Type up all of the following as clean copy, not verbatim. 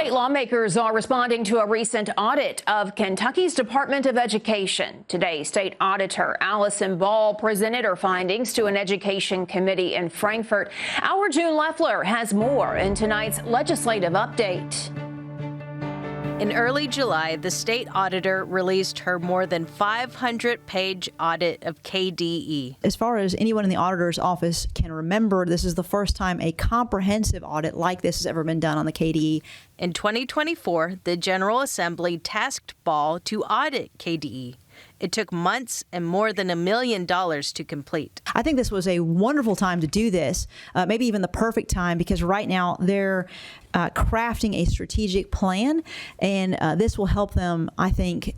State lawmakers are responding to a recent audit of Kentucky's Department of Education. Today, State Auditor Allison Ball presented her findings to an education committee in Frankfort. Our June Leffler has more in tonight's legislative update. In early July, the state auditor released her more than 500-page audit of KDE. As far as anyone in the auditor's office can remember, this is the first time a comprehensive audit like this has ever been done on the KDE. In 2024, the General Assembly tasked Ball to audit KDE. It took months and more than $1 million to complete. I think this was a wonderful time to do this, maybe even the perfect time, because right now they're crafting a strategic plan, and this will help them, I think,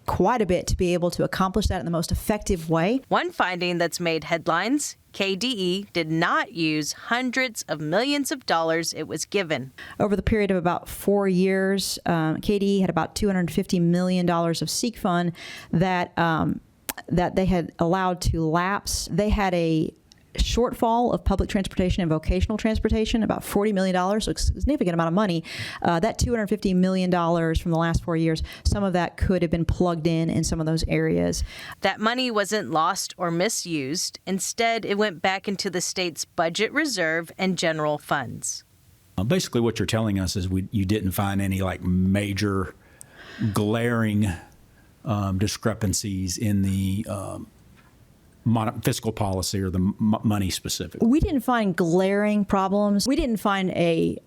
quite a bit to be able to accomplish that in the most effective way. One finding that's made headlines: KDE did not use hundreds of millions of dollars it was given. Over the period of about 4 years, KDE had about $250 million of SEEK fund that they had allowed to lapse. They had a shortfall of public transportation and vocational transportation, about $40 million, so a significant amount of money. That $250 million from the last 4 years, some of that could have been plugged in some of those areas. That money wasn't lost or misused. Instead, it went back into the state's budget reserve and general funds. Basically, what you're telling us is you didn't find any major glaring discrepancies in the fiscal policy or the money specific. We didn't find glaring problems. We didn't find a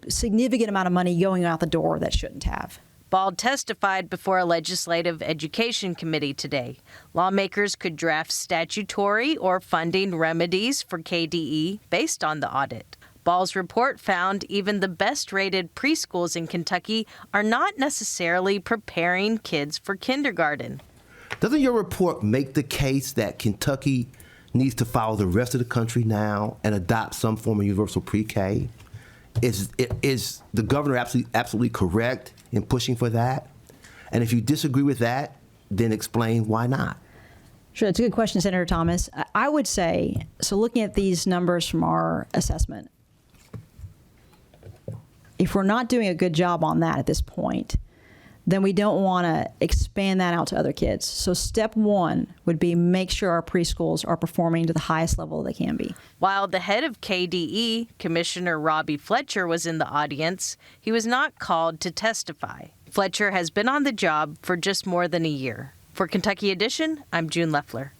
significant amount of money going out the door that shouldn't have. Ball testified before a legislative education committee today. Lawmakers could draft statutory or funding remedies for KDE based on the audit. Ball's report found even the best-rated preschools in Kentucky are not necessarily preparing kids for kindergarten. Doesn't your report make the case that Kentucky needs to follow the rest of the country now and adopt some form of universal pre-K? Is the governor absolutely correct in pushing for that? And if you disagree with that, then explain why not. Sure, that's a good question, Senator Thomas. I would say, so looking at these numbers from our assessment, if we're not doing a good job on that at this point, then we don't want to expand that out to other kids. So step one would be make sure our preschools are performing to the highest level they can be. While the head of KDE, Commissioner Robbie Fletcher, was in the audience, he was not called to testify. Fletcher has been on the job for just more than a year. For Kentucky Edition, I'm June Leffler.